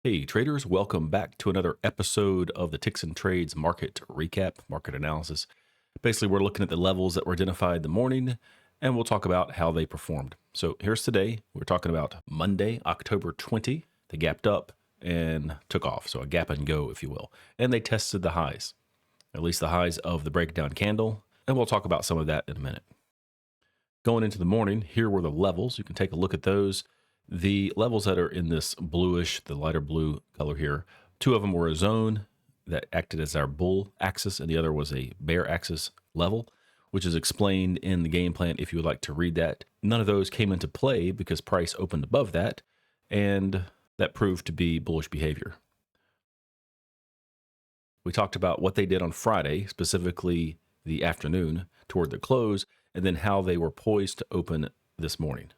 Hey traders, welcome back to another episode of the Ticks and Trades market recap, market analysis. Basically, we're looking at the levels that were identified in the morning and we'll talk about how they performed. So here's today. We're talking about Monday, October 20. They gapped up and took off. So a gap and go, if you will. And they tested the highs, at least the highs of the breakdown candle. And we'll talk about some of that in a minute. Going into the morning, here were the levels. You can take a look at those. The levels that are in this bluish, the lighter blue color here, two of them were a zone that acted as our bull axis, and the other was a bear axis level, which is explained in the game plan if you would like to read that. None of those came into play because price opened above that, and that proved to be bullish behavior. We talked about what they did on Friday, specifically the afternoon toward the close, and then how they were poised to open this morning.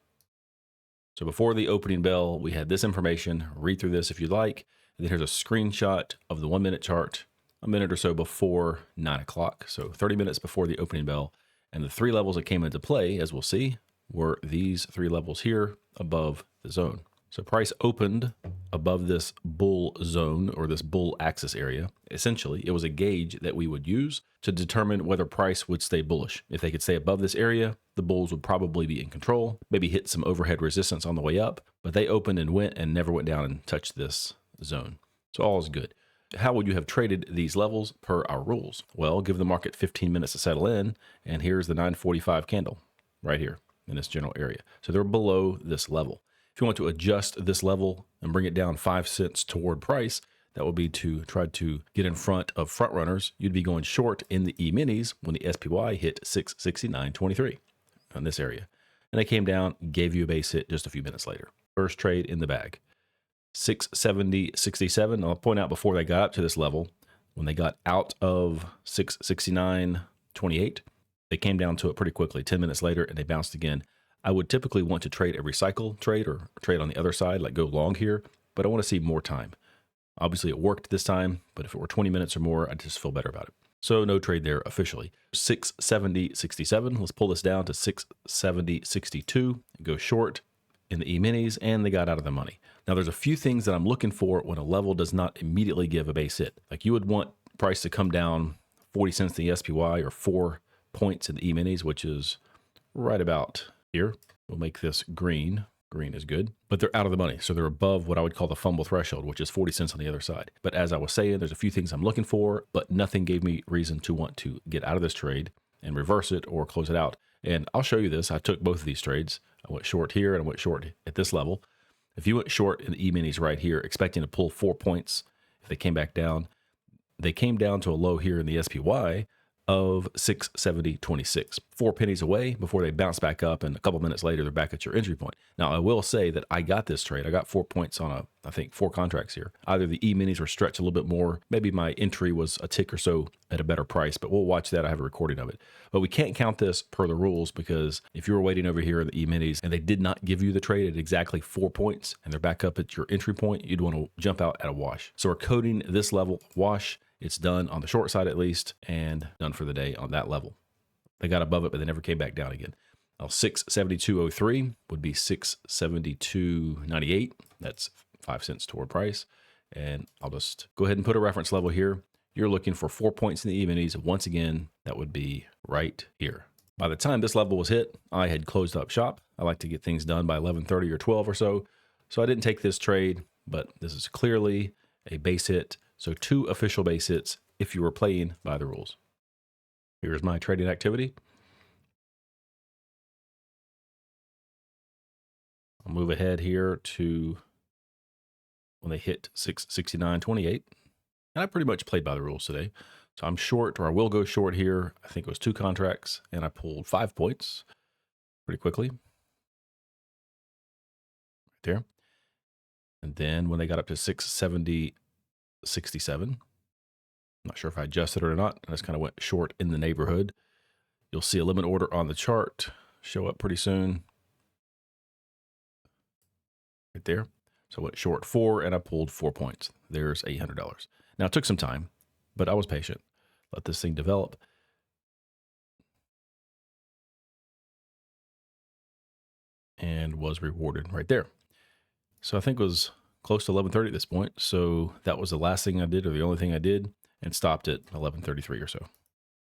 So before the opening bell, we had this information. Read through this if you'd like. And then here's a screenshot of the 1 minute chart a minute or so before 9 o'clock. So 30 minutes before the opening bell. And the three levels that came into play, as we'll see, were these three levels here above the zone. So price opened above this bull zone or this bull axis area. Essentially, it was a gauge that we would use to determine whether price would stay bullish. If they could stay above this area, the bulls would probably be in control, maybe hit some overhead resistance on the way up, but they opened and went and never went down and touched this zone. So all is good. How would you have traded these levels per our rules? Well, give the market 15 minutes to settle in, and here's the 945 candle right here in this general area. So they're below this level. If you want to adjust this level and bring it down 5 cents toward price, that would be to try to get in front of front runners. You'd be going short in the E-minis when the SPY hit 669.23 on this area. And they came down, gave you a base hit just a few minutes later. First trade in the bag. 670.67. I'll point out before they got up to this level, when they got out of 669.28, they came down to it pretty quickly. 10 minutes later, and they bounced again. I would typically want to trade a recycle trade or trade on the other side, like go long here, but I want to see more time. Obviously, it worked this time, but if it were 20 minutes or more, I'd just feel better about it. So no trade there officially. 670.67. Let's pull this down to 670.62. Go short in the E-minis, and they got out of the money. Now, there's a few things that I'm looking for when a level does not immediately give a base hit. Like you would want price to come down 40 cents in the SPY or 4 points in the E-minis, which is right about here. We'll make this green. Green is good, but they're out of the money. So they're above what I would call the fumble threshold, which is 40 cents on the other side. But as I was saying, there's a few things I'm looking for, but nothing gave me reason to want to get out of this trade and reverse it or close it out. And I'll show you this. I took both of these trades. I went short here and I went short at this level. If you went short in the E-minis right here, expecting to pull 4 points, if they came back down, they came down to a low here in the SPY of 670.26, 4 pennies away before they bounce back up, and a couple minutes later they're back at your entry point. Now I will say that I got this trade. I got 4 points on I think 4 contracts here. Either the E-minis were stretched a little bit more, maybe my entry was a tick or so at a better price, but we'll watch that. I have a recording of it. But we can't count this per the rules, because if you were waiting over here in the E-minis and they did not give you the trade at exactly 4 points and they're back up at your entry point, you'd want to jump out at a wash. So we're coding this level wash. It's done on the short side at least, and done for the day on that level. They got above it, but they never came back down again. Now 672.03 would be 672.98. That's 5 cents toward price. And I'll just go ahead and put a reference level here. You're looking for 4 points in the E-minis. Once again, that would be right here. By the time this level was hit, I had closed up shop. I like to get things done by 11:30 or 12 or so. So I didn't take this trade, but this is clearly a base hit. So 2 official base hits if you were playing by the rules. Here's my trading activity. I'll move ahead here to when they hit 669.28. And I pretty much played by the rules today. So I'm short, or I will go short here. I think it was 2 contracts, and I pulled 5 points pretty quickly. Right there. And then when they got up to 670.67, I'm not sure if I adjusted it or not. I just kind of went short in the neighborhood. You'll see a limit order on the chart show up pretty soon. Right there. So I went short 4 and I pulled 4 points. There's $800. Now it took some time, but I was patient. Let this thing develop. And was rewarded right there. So I think it was close to 11:30 at this point. So that was the last thing I did, or the only thing I did, and stopped at 11:33 or so.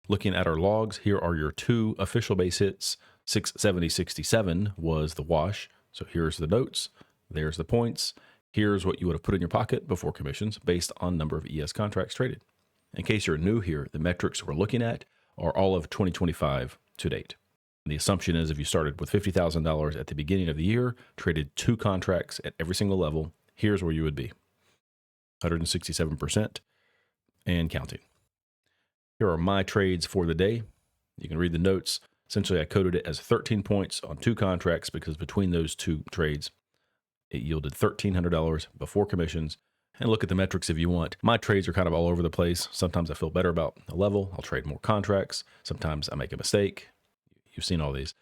Looking at our logs, here are your two official base hits. 670.67 was the wash. So here's the notes. There's the points. Here's what you would have put in your pocket before commissions based on number of ES contracts traded. In case you're new here, the metrics we're looking at are all of 2025 to date. The assumption is if you started with $50,000 at the beginning of the year, traded two contracts at every single level, here's where you would be. 167% and counting. Here are my trades for the day. You can read the notes. Essentially, I coded it as 13 points on two contracts because between those two trades, it yielded $1,300 before commissions. And look at the metrics if you want. My trades are kind of all over the place. Sometimes I feel better about a level. I'll trade more contracts. Sometimes I make a mistake. You've seen all these.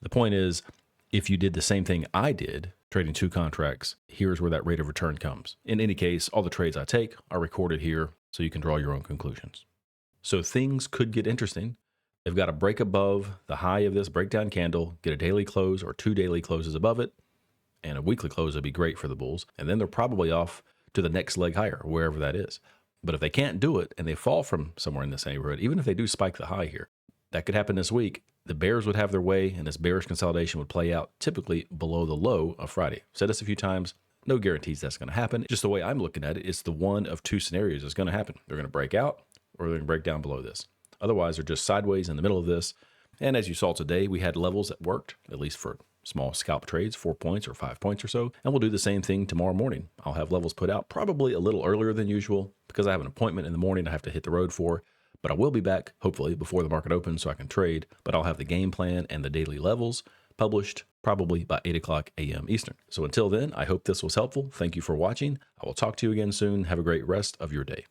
The point is, if you did the same thing I did, trading two contracts, here's where that rate of return comes. In any case, all the trades I take are recorded here so you can draw your own conclusions. So things could get interesting. They've got to break above the high of this breakdown candle, get a daily close or two daily closes above it, and a weekly close would be great for the bulls. And then they're probably off to the next leg higher, wherever that is. But if they can't do it and they fall from somewhere in this neighborhood, even if they do spike the high here, that could happen this week. The bears would have their way and this bearish consolidation would play out typically below the low of Friday. Said this a few times. No guarantees that's going to happen. Just the way I'm looking at it, it's the one of two scenarios that's going to happen. They're going to break out or they're going to break down below this. Otherwise, they're just sideways in the middle of this. And as you saw today, we had levels that worked, at least for small scalp trades, 4 points or 5 points or so. And we'll do the same thing tomorrow morning. I'll have levels put out probably a little earlier than usual because I have an appointment in the morning I have to hit the road for. But I will be back, hopefully, before the market opens so I can trade. But I'll have the game plan and the daily levels published probably by 8 o'clock a.m. Eastern. So until then, I hope this was helpful. Thank you for watching. I will talk to you again soon. Have a great rest of your day.